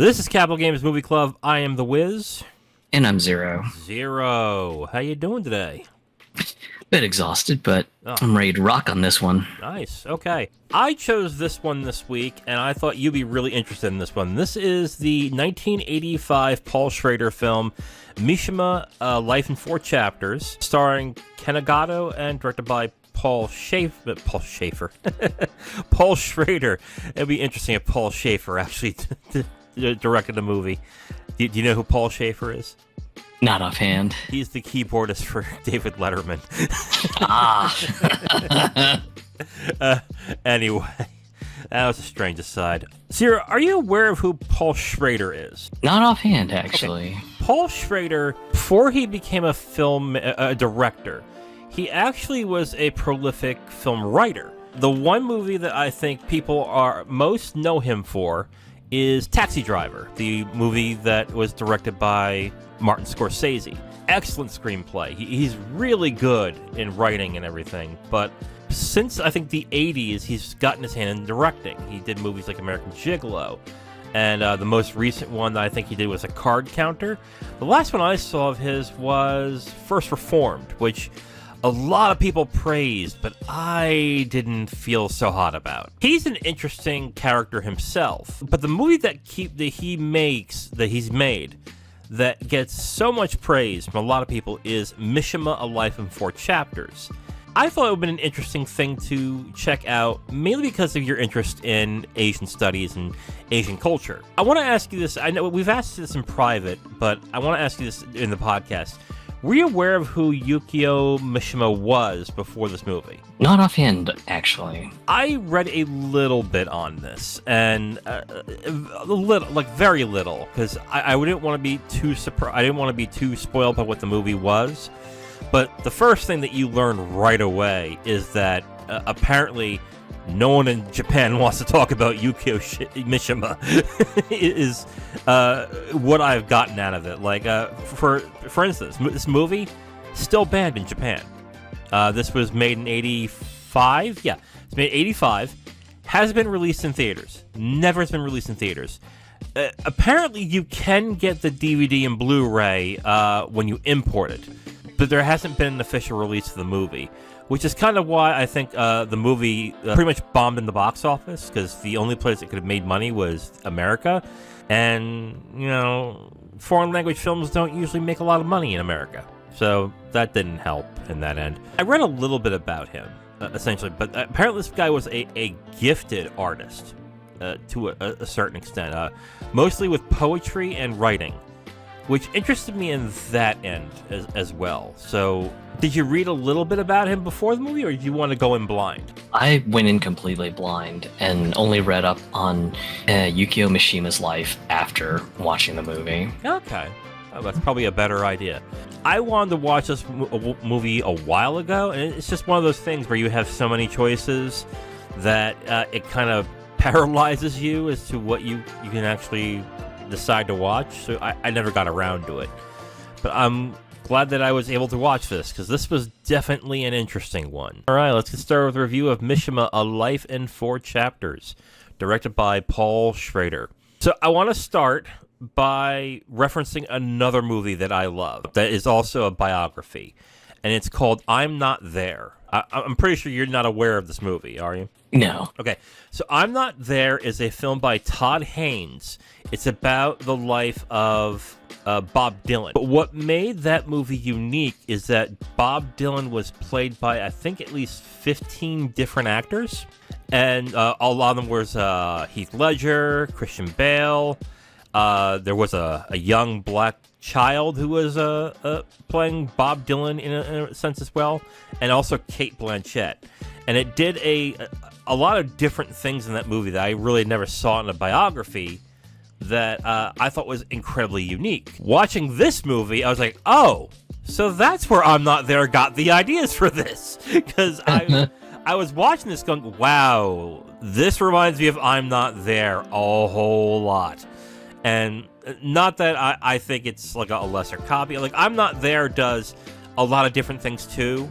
This is Capital Games Movie Club. I am the Wiz. And I'm Zero. Zero. How you doing today? Bit exhausted, but I'm ready to rock on this one. Nice. Okay. I chose this one this week, and I thought you'd be really interested in this one. This is the 1985 Paul Schrader film, Mishima, Life in 4 Chapters, starring Kenagato and directed by Paul Schrader. Paul Schrader. It'd be interesting if Paul Schrader actually directed the movie. Do you know who Paul Schrader is? Not offhand. He's the keyboardist for David Letterman. Anyway, that was a strange aside. Sierra, are you aware of who Paul Schrader is? Not offhand, actually. Okay. Paul Schrader, before he became a director, he actually was a prolific film writer. The one movie that I think people most know him for is Taxi Driver, the movie that was directed by Martin Scorsese. Excellent screenplay. He's really good in writing and everything, but since I think the 80s, he's gotten his hand in directing. He did movies like American Gigolo, and the most recent one that I think he did was A Card Counter. The last one I saw of his was First Reformed, which a lot of people praised, but I didn't feel so hot about. He's an interesting character himself, but the movie that he's made that gets so much praise from a lot of people is Mishima, A Life in 4 Chapters. I thought it would have been an interesting thing to check out, mainly because of your interest in Asian studies and Asian culture. I want to ask you this. I know we've asked you this in private, but I want to ask you this in the podcast. Were you aware of who Yukio Mishima was before this movie? Not offhand, actually. I read a little bit on this, and a little, like very little, because I didn't want to be too surprised. I didn't want to be too spoiled by what the movie was. But the first thing that you learn right away is that apparently no one in Japan wants to talk about Yukio Mishima. is what I've gotten out of it. Like, for instance, this movie still banned in Japan. This was made in 85. Yeah, it's made in 85. Has been released in theaters. Never has been released in theaters. Apparently, you can get the DVD and Blu-ray when you import it, but there hasn't been an official release of the movie, which is kind of why I think the movie pretty much bombed in the box office, because the only place it could have made money was America. And, you know, foreign language films don't usually make a lot of money in America. So that didn't help in that end. I read a little bit about him, essentially, but apparently this guy was a gifted artist to a certain extent, mostly with poetry and writing, which interested me in that end as well. So, did you read a little bit about him before the movie, or did you want to go in blind? I went in completely blind and only read up on Yukio Mishima's life after watching the movie. Okay. Oh, that's probably a better idea. I wanted to watch this movie a while ago, and it's just one of those things where you have so many choices that it kind of paralyzes you as to what you can actually decide to watch. So I never got around to it. But I'm glad that I was able to watch this, because this was definitely an interesting one. All right, let's get started with a review of Mishima, A Life in 4 Chapters, directed by Paul Schrader. So I want to start by referencing another movie that I love that is also a biography, and it's called I'm Not There. I'm pretty sure you're not aware of this movie, are you? No. Okay, so I'm Not There is a film by Todd Haynes. It's about the life of Bob Dylan. But what made that movie unique is that Bob Dylan was played by, I think, at least 15 different actors. And a lot of them was Heath Ledger, Christian Bale. There was a young black child who was playing Bob Dylan in a sense as well. And also Cate Blanchett. And it did a lot of different things in that movie that I really never saw in a biography that I thought was incredibly unique. Watching this movie, I was like, oh, so that's where I'm Not There got the ideas for this. Because I was watching this going, wow, this reminds me of I'm Not There a whole lot. And not that I think it's like a lesser copy. Like, I'm Not There does a lot of different things too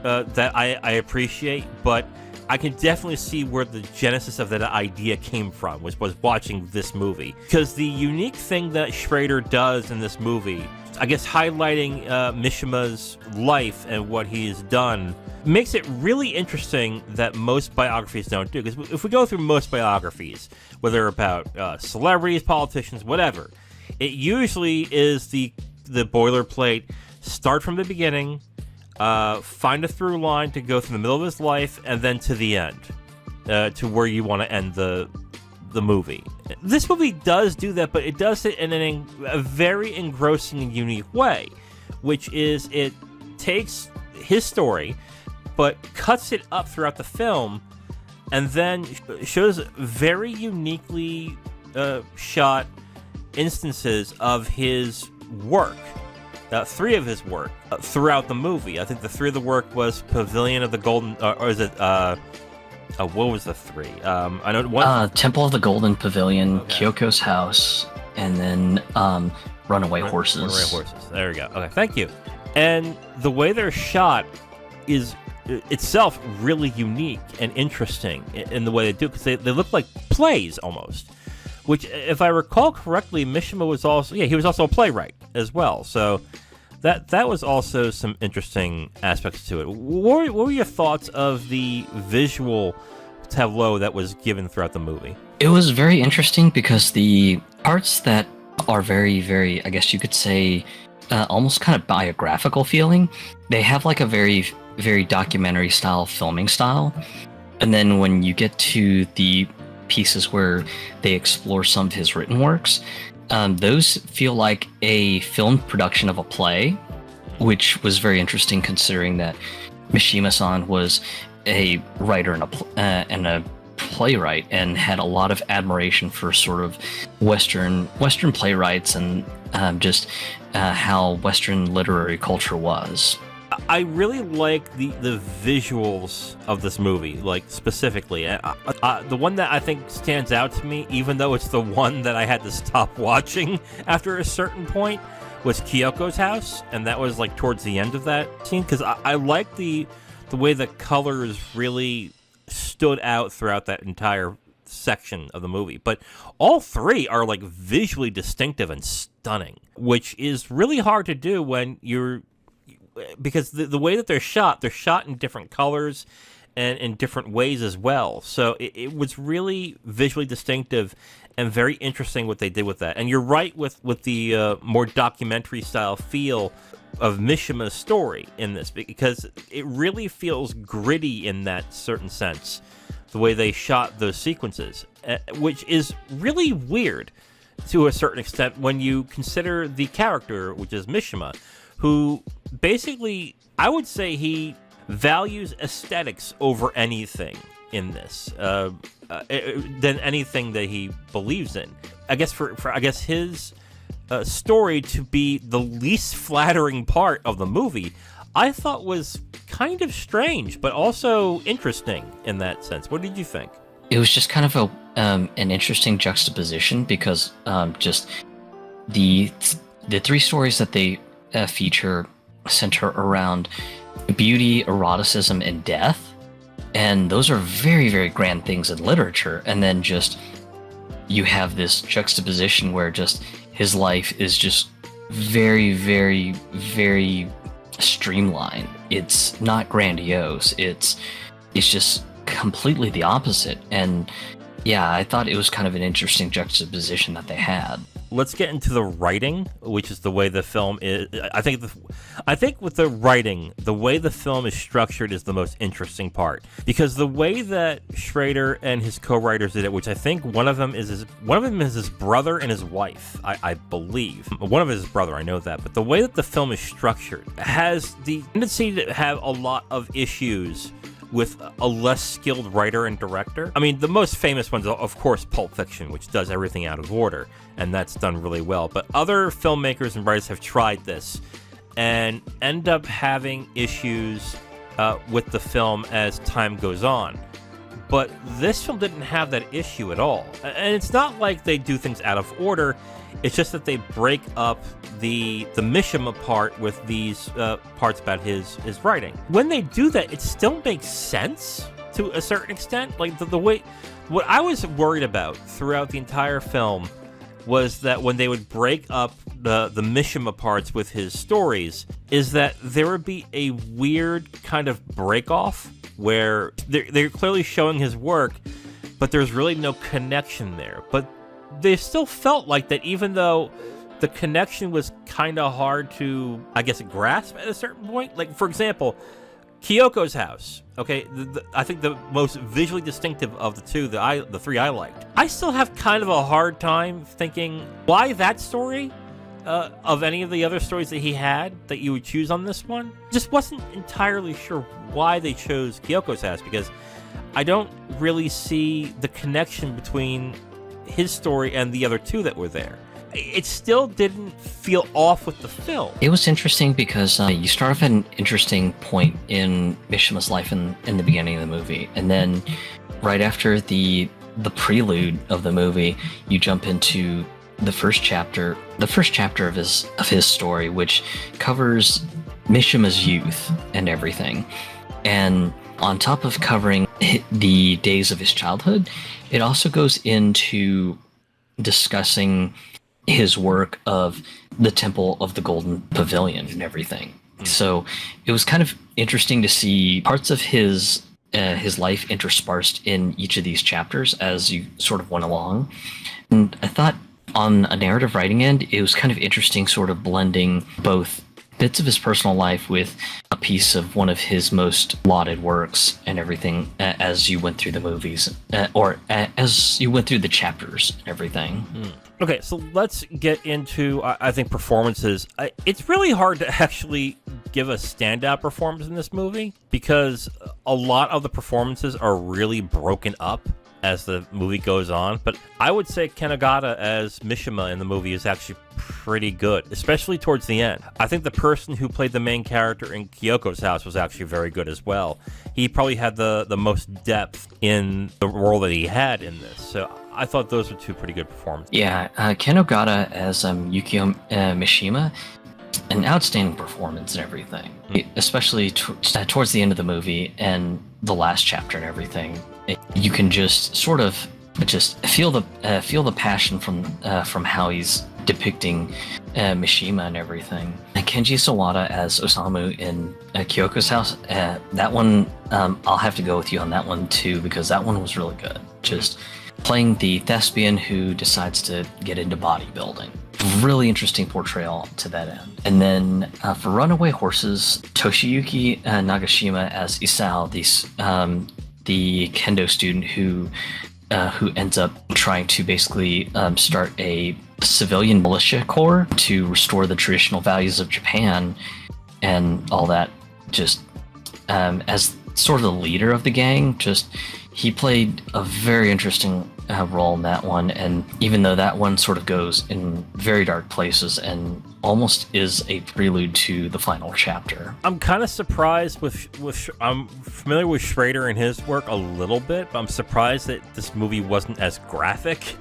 that I appreciate, but I can definitely see where the genesis of that idea came from, was watching this movie. Because the unique thing that Schrader does in this movie, I guess highlighting Mishima's life and what he has done, makes it really interesting that most biographies don't do. Because if we go through most biographies, whether about celebrities, politicians, whatever, it usually is the boilerplate, start from the beginning, find a through line to go through the middle of his life, and then to the end, to where you want to end the movie. This movie does do that, but it does it in a very engrossing and unique way, which is it takes his story, but cuts it up throughout the film, and then shows very uniquely shot instances of his work. 3 of his work throughout the movie. I think the 3 of the work was Pavilion of the Golden, or is it? What was the 3? I know one. Temple of the Golden Pavilion, okay. Kyoko's House, and then Runaway Horses. Runaway Horses. There we go. Okay, thank you. And the way they're shot is itself really unique and interesting in the way they do, because they look like plays almost. Which, if I recall correctly, Mishima was also he was also a playwright as well. So that was also some interesting aspects to it. What were your thoughts of the visual tableau that was given throughout the movie? It was very interesting because the parts that are very, very, I guess you could say, almost kind of biographical feeling, they have like a very, very documentary style filming style. And then when you get to the pieces where they explore some of his written works, those feel like a filmed production of a play, which was very interesting considering that Mishima-san was a writer and a playwright and had a lot of admiration for sort of Western playwrights and just how Western literary culture was. I really like the visuals of this movie, like specifically. The one that I think stands out to me, even though it's the one that I had to stop watching after a certain point, was Kyoko's house, and that was like towards the end of that scene, because I like the way the colors really stood out throughout that entire section of the movie. But all 3 are like visually distinctive and stunning, which is really hard to do when you're, because the way that they're shot in different colors and in different ways as well. So it was really visually distinctive and very interesting what they did with that. And you're right with the more documentary style feel of Mishima's story in this, because it really feels gritty in that certain sense, the way they shot those sequences, which is really weird to a certain extent when you consider the character, which is Mishima, who basically, I would say he values aesthetics over anything in this, than anything that he believes in. I guess for his story to be the least flattering part of the movie, I thought was kind of strange, but also interesting in that sense. What did you think? It was just kind of an interesting juxtaposition, because just the 3 stories that they feature center around beauty, eroticism, and death, and those are very, very grand things in literature. And then just you have this juxtaposition where just his life is just very, very, very streamlined. It's not grandiose. It's just completely the opposite. And yeah, I thought it was kind of an interesting juxtaposition that they had. Let's get into the writing, which is the way the film is. I think with the writing, the way the film is structured is the most interesting part, because the way that Schrader and his co-writers did it, which I think one of them is his brother and his wife, I believe. One of his brother, I know that, but the way that the film is structured has the tendency to have a lot of issues with a less skilled writer and director. I mean, the most famous ones, of course, Pulp Fiction, which does everything out of order, and that's done really well. But other filmmakers and writers have tried this and end up having issues with the film as time goes on. But this film didn't have that issue at all. And it's not like they do things out of order. It's just that they break up the Mishima part with these parts about his writing. When they do that, it still makes sense to a certain extent. Like the way, what I was worried about throughout the entire film was that when they would break up the Mishima parts with his stories, is that there would be a weird kind of break off where they're clearly showing his work, but there's really no connection there. But they still felt like that, even though the connection was kind of hard to, I guess, grasp at a certain point. Like, for example, Kyoko's house. Okay, I think the most visually distinctive of the two, the three I liked. I still have kind of a hard time thinking why that story of any of the other stories that he had that you would choose on this one. Just wasn't entirely sure why they chose Kyoko's house, because I don't really see the connection between his story and the other two that were there. It still didn't feel off with the film. It was interesting because you start off at an interesting point in Mishima's life in the beginning of the movie, and then right after the prelude of the movie, you jump into the first chapter of his story, which covers Mishima's youth and everything. And on top of covering the days of his childhood, it also goes into discussing his work of the Temple of the Golden Pavilion and everything. So it was kind of interesting to see parts of his life interspersed in each of these chapters as you sort of went along. And I thought on a narrative writing end, it was kind of interesting sort of blending both bits of his personal life with a piece of one of his most lauded works and everything as you went through the movies, or as you went through the chapters and everything. Okay, so let's get into, I think, performances. It's really hard to actually give a standout performance in this movie because a lot of the performances are really broken up as the movie goes on. But I would say Ken Ogata as Mishima in the movie is actually pretty good, especially towards the end. I think the person who played the main character in Kyoko's house was actually very good as well. He probably had the most depth in the role that he had in this. So I thought those were two pretty good performances. Yeah, Ken Ogata as Yukio Mishima, an outstanding performance and everything, especially towards the end of the movie and the last chapter and everything. You can just sort of just feel the passion from how he's depicting Mishima and everything. And Kenji Sawada as Osamu in Kyoko's house, that one, I'll have to go with you on that one too, because that one was really good. Just playing the thespian who decides to get into bodybuilding. Really interesting portrayal to that end. And then for Runaway Horses, Toshiyuki Nagashima as Isao, the kendo student who ends up trying to basically start a civilian militia corps to restore the traditional values of Japan and all that. Just as sort of the leader of the gang, he played a very interesting role in that one. And even though that one sort of goes in very dark places and almost is a prelude to the final chapter. I'm kind of surprised I'm familiar with Schrader and his work a little bit, but I'm surprised that this movie wasn't as graphic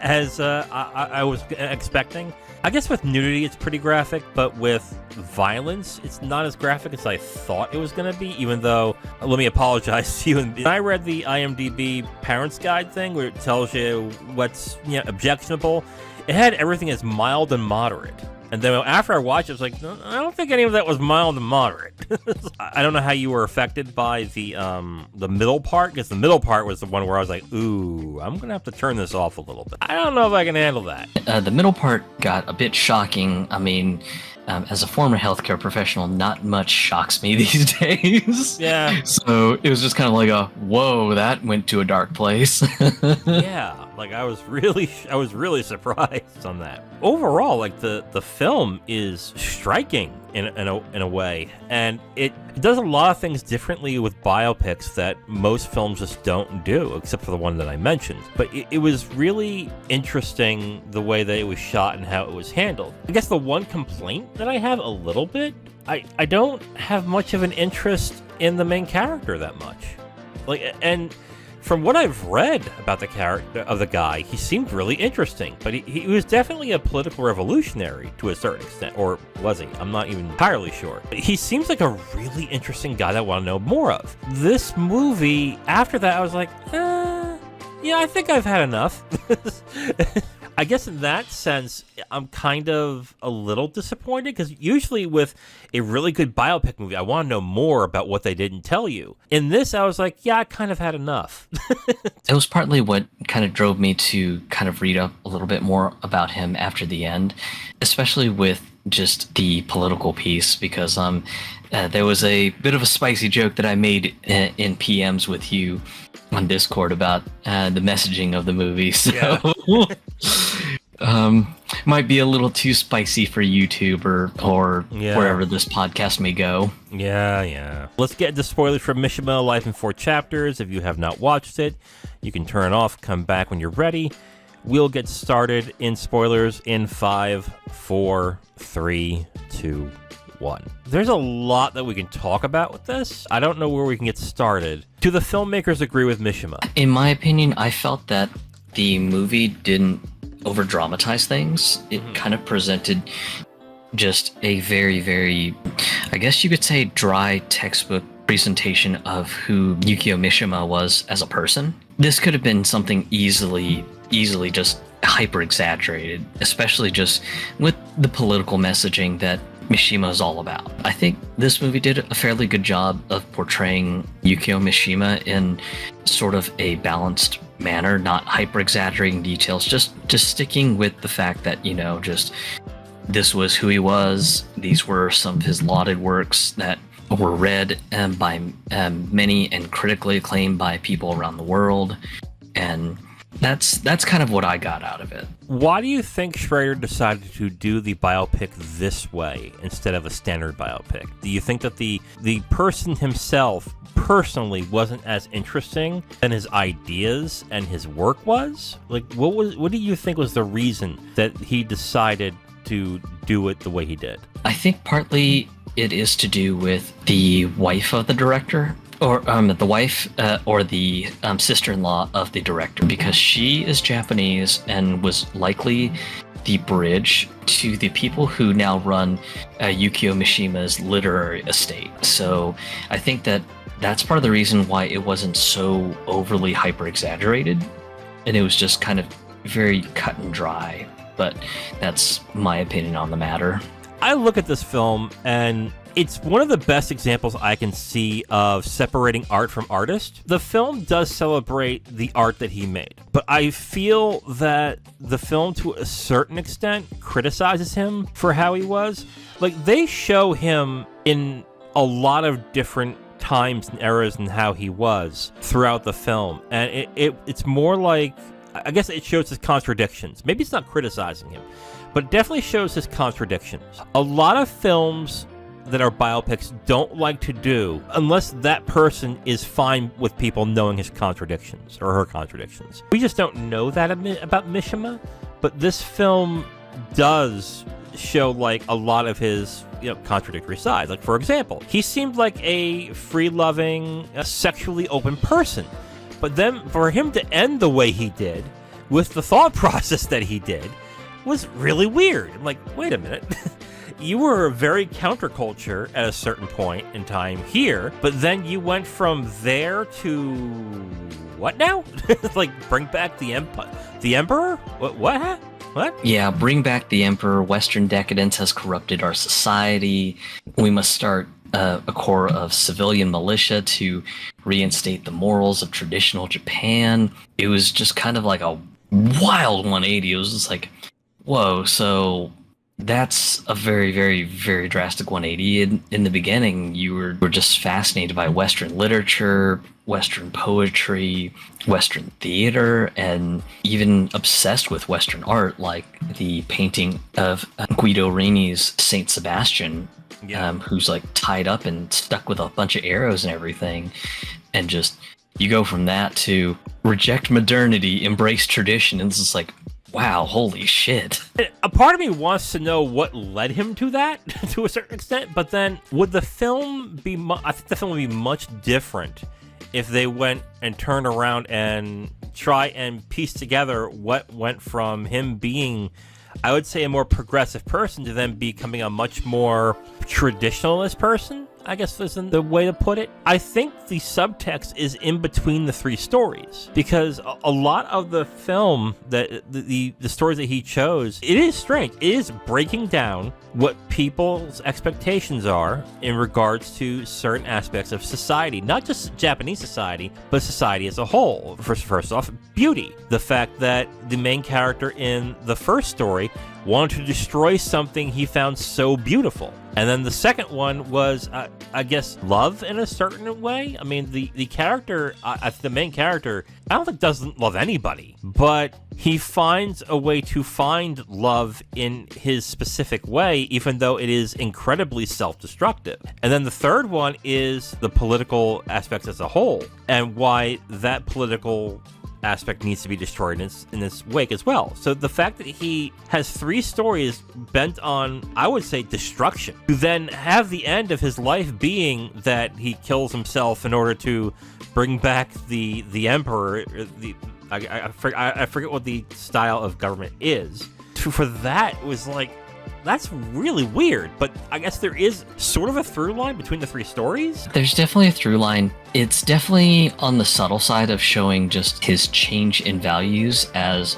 as I was expecting. I guess with nudity it's pretty graphic, but with violence it's not as graphic as I thought it was going to be, even though, let me apologize to you, when I read the IMDb Parents Guide thing where it tells you what's objectionable, it had everything as mild and moderate. And then after I watched it, I was like, no, I don't think any of that was mild and moderate. I don't know how you were affected by the middle part, because the middle part was the one where I was like, ooh, I'm going to have to turn this off a little bit. I don't know if I can handle that. The middle part got a bit shocking. I mean, as a former healthcare professional, not much shocks me these days. Yeah. So it was just kind of like whoa, that went to a dark place. Yeah, like I was really surprised on that. Overall, like the film is striking in a way, and it does a lot of things differently with biopics that most films just don't do, except for the one that I mentioned. But it was really interesting the way that it was shot and how it was handled. I guess the one complaint that I have a little bit, I don't have much of an interest in the main character that much. Like, and from what I've read about the character of the guy, he seemed really interesting, but he was definitely a political revolutionary to a certain extent, or was he? I'm not even entirely sure. He seems like a really interesting guy that I want to know more of. This movie, after that, I was like, yeah, I think I've had enough. I guess in that sense, I'm kind of a little disappointed, because usually with a really good biopic movie, I want to know more about what they didn't tell you. In this, I was like, yeah, I kind of had enough. It was partly what kind of drove me to kind of read up a little bit more about him after the end, especially with just the political piece, because there was a bit of a spicy joke that I made in PMs with you on Discord about the messaging of the movie. So might be a little too spicy for YouTube or wherever this podcast may go. Yeah. Let's get into spoilers from Mishima, Life in 4 Chapters. If you have not watched it, you can turn it off, come back when you're ready. We'll get started in spoilers in 5, 4, 3, 2, 1. There's a lot that we can talk about with this. I don't know where we can get started. Do the filmmakers agree with Mishima? In my opinion, I felt that the movie didn't over-dramatize things. It kind of presented just a very, very, I guess you could say, dry textbook presentation of who Yukio Mishima was as a person. This could have been something easily just hyper-exaggerated, especially just with the political messaging that Mishima is all about. I think this movie did a fairly good job of portraying Yukio Mishima in sort of a balanced manner, not hyper-exaggerating details, just sticking with the fact that, just this was who he was. These were some of his lauded works that were read by many and critically acclaimed by people around the world, and that's kind of what I got out of it. Why do you think Schrader decided to do the biopic this way instead of a standard biopic? Do you think that the person himself personally wasn't as interesting than his ideas and his work was? Like, what do you think was the reason that he decided to do it the way he did? I think partly it is to do with the wife of the director, or the wife or the sister-in-law of the director, because she is Japanese and was likely the bridge to the people who now run Yukio Mishima's literary estate. So I think that that's part of the reason why it wasn't so overly hyper-exaggerated, and it was just kind of very cut and dry. But that's my opinion on the matter. I look at this film, and it's one of the best examples I can see of separating art from artist. The film does celebrate the art that he made, but I feel that the film, to a certain extent, criticizes him for how he was. Like, they show him in a lot of different times and eras and how he was throughout the film, and it's more like, I guess it shows his contradictions. Maybe it's not criticizing him, but it definitely shows his contradictions. A lot of films that are biopics don't like to do, unless that person is fine with people knowing his contradictions or her contradictions. We just don't know that about Mishima, but this film does show like a lot of his contradictory sides. Like, for example, he seemed like a free-loving, sexually open person, but then for him to end the way he did, with the thought process that he did, was really weird. I'm like, wait a minute. You were very counterculture at a certain point in time here, but then you went from there to what now? Like, bring back the emperor? What? Yeah, bring back the emperor. Western decadence has corrupted our society. We must start a corps of civilian militia to reinstate the morals of traditional Japan. It was just kind of like a wild 180. It was just like, whoa, so that's a very, very, very drastic 180. In the beginning, you were just fascinated by Western literature, Western poetry, Western theater, and even obsessed with Western art, like the painting of Guido Reni's Saint Sebastian, who's like tied up and stuck with a bunch of arrows and everything. And just, you go from that to reject modernity, embrace tradition, and it's just like, wow, holy shit. A part of me wants to know what led him to that, to a certain extent, but then would the film be, I think the film would be much different if they went and turned around and try and piece together what went from him being, I would say, a more progressive person to then becoming a much more traditionalist person, I guess isn't the way to put it. I think the subtext is in between the three stories, because a lot of the film, that the stories that he chose, it is strange. It is breaking down what people's expectations are in regards to certain aspects of society, not just Japanese society, but society as a whole. First off, beauty. The fact that the main character in the first story wanted to destroy something he found so beautiful. And then the second one was, I guess, love in a certain way. I mean, the character, the main character, I don't think doesn't love anybody, but he finds a way to find love in his specific way, even though it is incredibly self-destructive. And then the third one is the political aspects as a whole, and why that political aspect needs to be destroyed in its wake as well. So the fact that he has three stories bent on, I would say, destruction, to then have the end of his life being that he kills himself in order to bring back the emperor. I forget what the style of government is. For that was like, that's really weird, but I guess there is sort of a through line between the three stories. There's definitely a through line. It's definitely on the subtle side of showing just his change in values as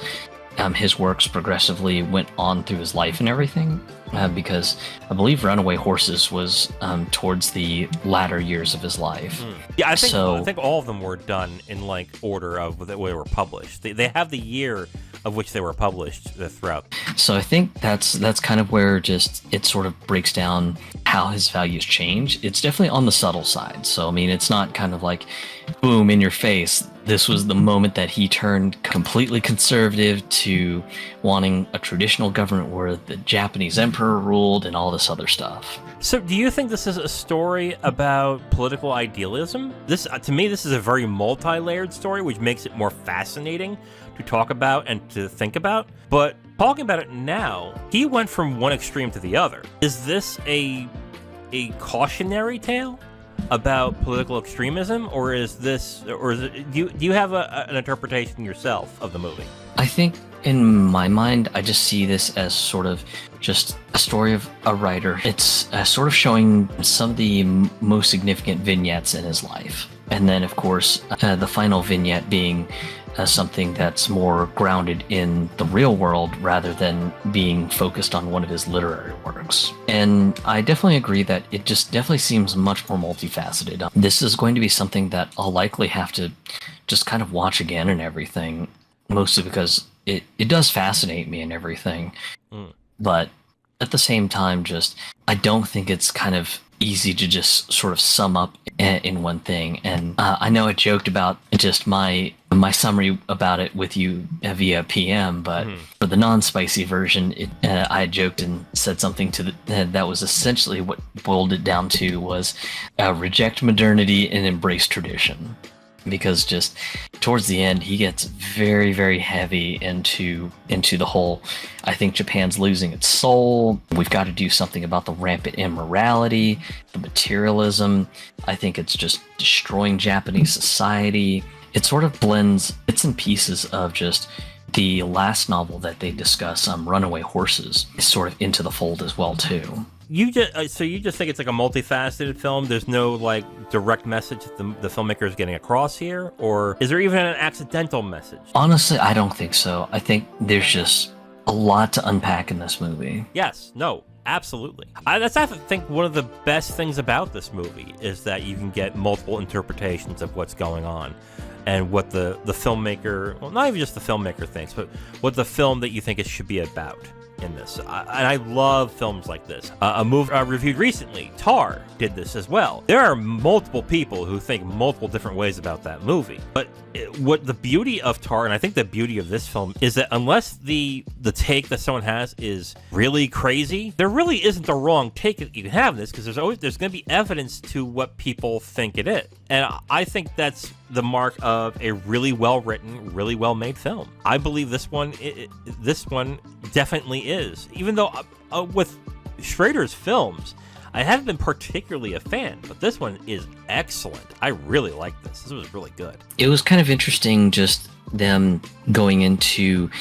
his works progressively went on through his life and everything. Because I believe Runaway Horses was towards the latter years of his life. Yeah, I think all of them were done in like order of the way they were published. They have the year of which they were published throughout. So I think that's kind of where just it sort of breaks down how his values change. It's definitely on the subtle side. So I mean, it's not kind of like boom in your face. This was the moment that he turned completely conservative to wanting a traditional government where the Japanese emperor ruled and all this other stuff. So do you think this is a story about political idealism? To me, this is a very multi-layered story, which makes it more fascinating to talk about and to think about. But talking about it now, he went from one extreme to the other. Is this a cautionary tale about political extremism, or do you have an interpretation yourself of the movie? I think in my mind, I just see this as sort of just a story of a writer. It's sort of showing some of the most significant vignettes in his life. And then, of course, the final vignette being something that's more grounded in the real world rather than being focused on one of his literary works. And I definitely agree that it just definitely seems much more multifaceted. This is going to be something that I'll likely have to just kind of watch again and everything, mostly because it does fascinate me and everything. But at the same time, just I don't think it's kind of easy to just sort of sum up in one thing. And I know I joked about just my summary about it with you via PM, but for the non-spicy version, I joked and said something that was essentially what boiled it down to was reject modernity and embrace tradition. Because just towards the end, he gets very, very heavy into the whole, I think Japan's losing its soul. We've got to do something about the rampant immorality, the materialism. I think it's just destroying Japanese society. It sort of blends bits and pieces of just the last novel that they discuss, Runaway Horses, is sort of into the fold as well, too. You just think it's like a multifaceted film? There's no like direct message that the filmmaker is getting across here, or is there even an accidental message? Honestly, I don't think so. I think there's just a lot to unpack in this movie. Yes, no, absolutely. That's I think one of the best things about this movie is that you can get multiple interpretations of what's going on. And what the filmmaker, well, not even just the filmmaker thinks, but what the film that you think it should be about in this. And I love films like this. A movie I reviewed recently, Tar, did this as well. There are multiple people who think multiple different ways about that movie. But what the beauty of Tar, and I think the beauty of this film, is that unless the take that someone has is really crazy, there really isn't a wrong take that you can have in this, because there's going to be evidence to what people think it is. And I think that's the mark of a really well-written, really well-made film. I believe this one definitely is. Even though with Schrader's films, I haven't been particularly a fan, but this one is excellent. I really like this. This was really good. It was kind of interesting just them going into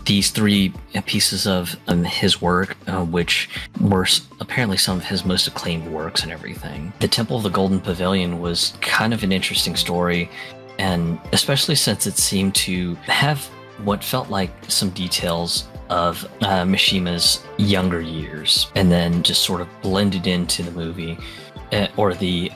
these three pieces of his work, which were apparently some of his most acclaimed works and everything. The Temple of the Golden Pavilion was kind of an interesting story, and especially since it seemed to have what felt like some details of Mishima's younger years, and then just sort of blended into the movie, or the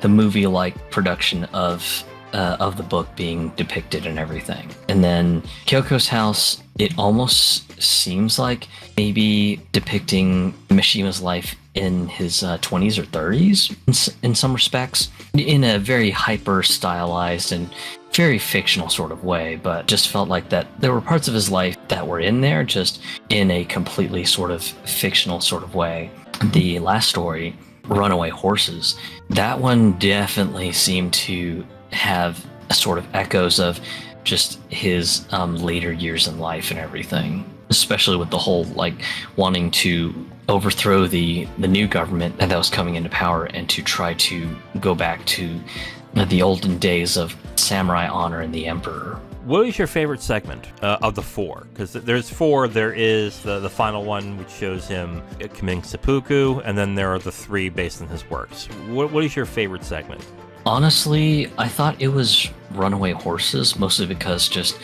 movie-like production of the book being depicted and everything. And then Kyoko's house, it almost seems like maybe depicting Mishima's life in his 20s or 30s in some respects, in a very hyper stylized and very fictional sort of way, but just felt like that there were parts of his life that were in there just in a completely sort of fictional sort of way. The last story, Runaway Horses, that one definitely seemed to have a sort of echoes of just his later years in life and everything, especially with the whole like wanting to overthrow the new government that was coming into power and to try to go back to the olden days of samurai honor and the emperor. What is your favorite segment of the four? Because there's four. There is the final one, which shows him committing seppuku, and then there are the three based on his works. What is your favorite segment? Honestly, I thought it was Runaway Horses, mostly because just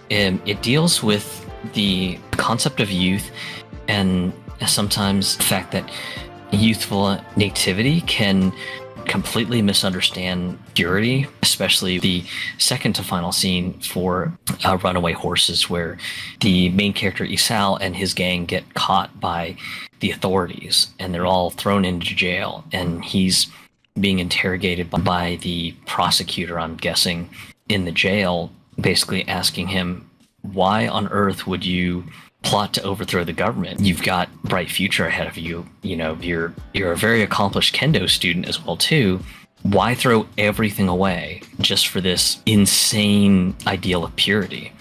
it deals with the concept of youth, and sometimes the fact that youthful nativity can completely misunderstand purity, especially the second to final scene for Runaway Horses, where the main character Isao and his gang get caught by the authorities and they're all thrown into jail, and he's being interrogated by the prosecutor, I'm guessing, in the jail, basically asking him, why on earth would you plot to overthrow the government? You've got a bright future ahead of you. You know, you're a very accomplished kendo student as well too. Why throw everything away just for this insane ideal of purity?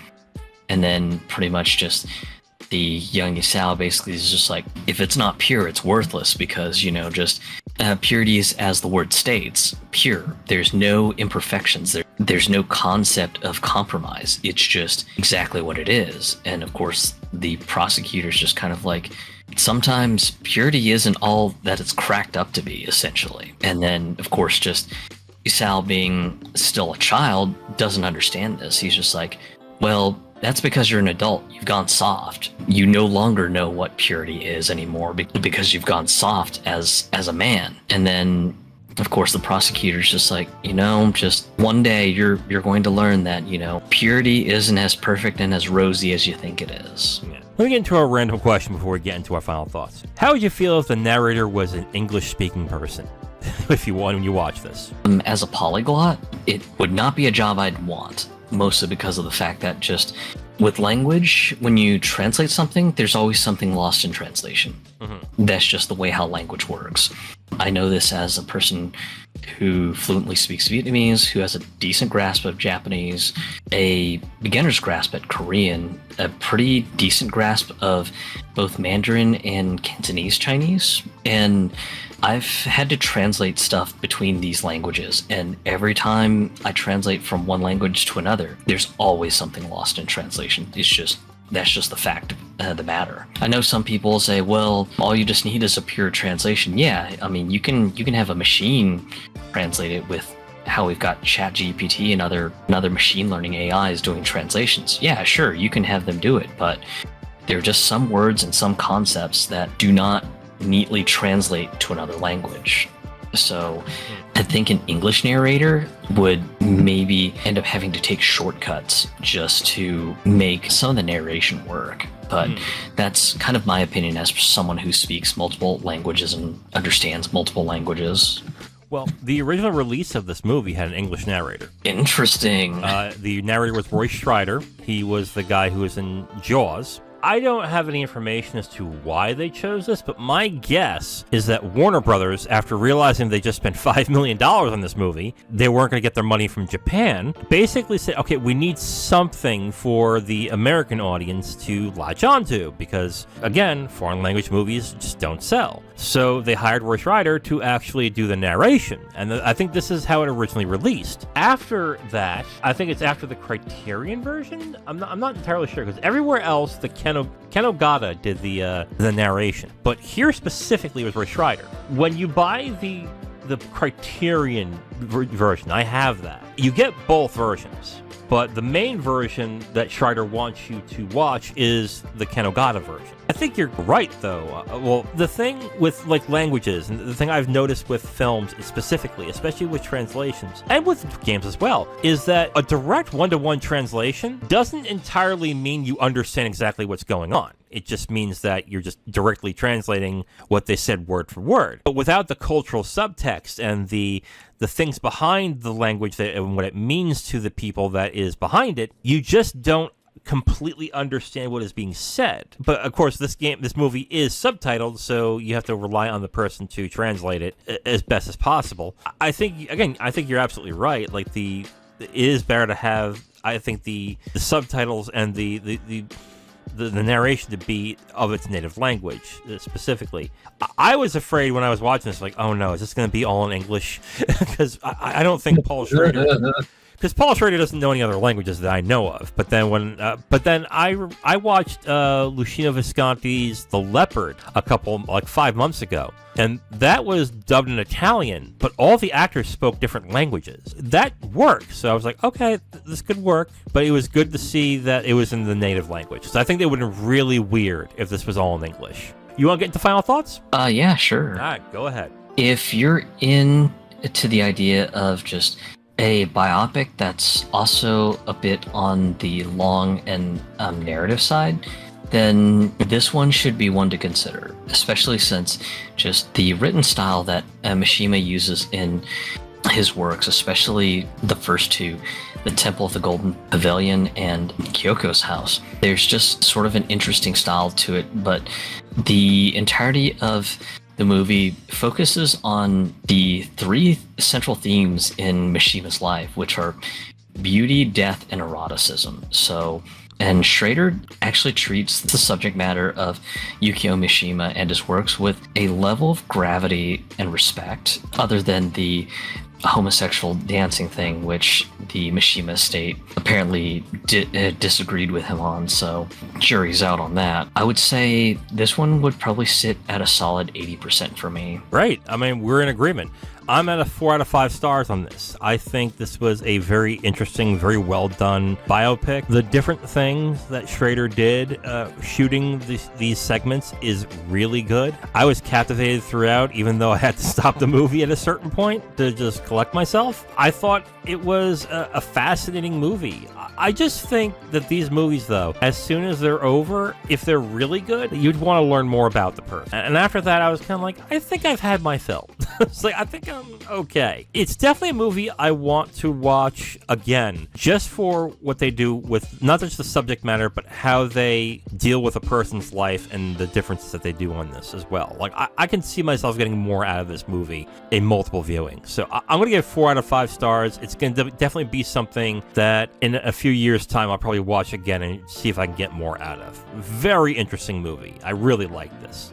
And then pretty much just the young Isao basically is just like, if it's not pure, it's worthless, because, you know, just purity is, as the word states, pure. There's no imperfections. There's no concept of compromise. It's just exactly what it is. And of course, the prosecutor's just kind of like, sometimes purity isn't all that it's cracked up to be, essentially. And then, of course, just Isao, being still a child, doesn't understand this. He's just like, well, that's because you're an adult. You've gone soft. You no longer know what purity is anymore because you've gone soft as a man. And then, of course, the prosecutor's just like, you know, just one day you're going to learn that, you know, purity isn't as perfect and as rosy as you think it is. Yeah. Let me get into a random question before we get into our final thoughts. How would you feel if the narrator was an English-speaking person? when you watch this? As a polyglot, it would not be a job I'd want. Mostly because of the fact that just with language, when you translate something, there's always something lost in translation. Mm-hmm. That's just the way how language works. I know this as a person who fluently speaks Vietnamese, who has a decent grasp of Japanese, a beginner's grasp at Korean, a pretty decent grasp of both Mandarin and Cantonese Chinese. And I've had to translate stuff between these languages, and every time I translate from one language to another, there's always something lost in translation. That's just the fact of the matter. I know some people say, well, all you just need is a pure translation. Yeah, I mean, you can have a machine translate it with how we've got ChatGPT and other machine learning AIs doing translations. Yeah, sure, you can have them do it, but there are just some words and some concepts that do not neatly translate to another language. So I think an English narrator would maybe end up having to take shortcuts just to make some of the narration work. But that's kind of my opinion as someone who speaks multiple languages and understands multiple languages. Well, the original release of this movie had an English narrator. Interesting. The narrator was Paul Schrader. He was the guy who was in Jaws. I don't have any information as to why they chose this, but my guess is that Warner Brothers, after realizing they just spent $5 million on this movie, they weren't going to get their money from Japan, basically said, okay, we need something for the American audience to latch onto, because, again, foreign language movies just don't sell. So they hired Roy Schrader to actually do the narration, and I think this is how it originally released. After that, I think it's after the Criterion version? I'm not entirely sure, because everywhere else, the Ken Ogata did the narration. But here specifically was Roy Schrader. When you buy the Criterion version, I have that. You get both versions. But the main version that Schrader wants you to watch is the Ken Ogata version. I think you're right, though. Well, the thing with languages, and the thing I've noticed with films specifically, especially with translations, and with games as well, is that a direct one-to-one translation doesn't entirely mean you understand exactly what's going on. It just means that you're just directly translating what they said word for word. But without the cultural subtext and the things behind the language and what it means to the people that is behind it, you just don't completely understand what is being said. But of course, this movie is subtitled, so you have to rely on the person to translate it as best as possible. I think you're absolutely right. It is better to have, I think, the subtitles and the narration to be of its native language, specifically. I was afraid when I was watching this, oh no, is this going to be all in English? Because I don't think Paul Schrader... Because Paul Schrader doesn't know any other languages that I know of. But then I watched Luciano Visconti's The Leopard 5 months ago. And that was dubbed in Italian, but all the actors spoke different languages. That worked. So I was like, okay, this could work. But it was good to see that it was in the native language. So I think it would have been really weird if this was all in English. You want to get into final thoughts? Yeah, sure. All right, go ahead. If you're into the idea of just a biopic that's also a bit on the long and narrative side, then this one should be one to consider, especially since just the written style that Mishima uses in his works, especially the first two, The Temple of the Golden Pavilion and Kyoko's House. There's just sort of an interesting style to it, but the entirety of the movie focuses on the three central themes in Mishima's life, which are beauty, death, and eroticism. And Schrader actually treats the subject matter of Yukio Mishima and his works with a level of gravity and respect, other than the homosexual dancing thing, which the Mishima estate apparently disagreed with him on, so jury's out on that. I would say this one would probably sit at a solid 80% for me. Right. I mean, we're in agreement. I'm at a 4 out of 5 stars on this. I think this was a very interesting, very well done biopic. The different things that Schrader did shooting these segments is really good. I was captivated throughout, even though I had to stop the movie at a certain point to just collect myself. I thought it was a fascinating movie. I just think that these movies, though, as soon as they're over, if they're really good, you'd want to learn more about the person. And after that, I was kind of like, I think I've had my fill. It's like, I think I'm okay. It's definitely a movie I want to watch again, just for what they do with not just the subject matter, but how they deal with a person's life and the differences that they do on this as well. I can see myself getting more out of this movie in multiple viewings. So I'm going to give 4 out of 5 stars. It's going to definitely be something that in a few years' time, I'll probably watch again and see if I can get more out of. Very interesting movie. I really like this.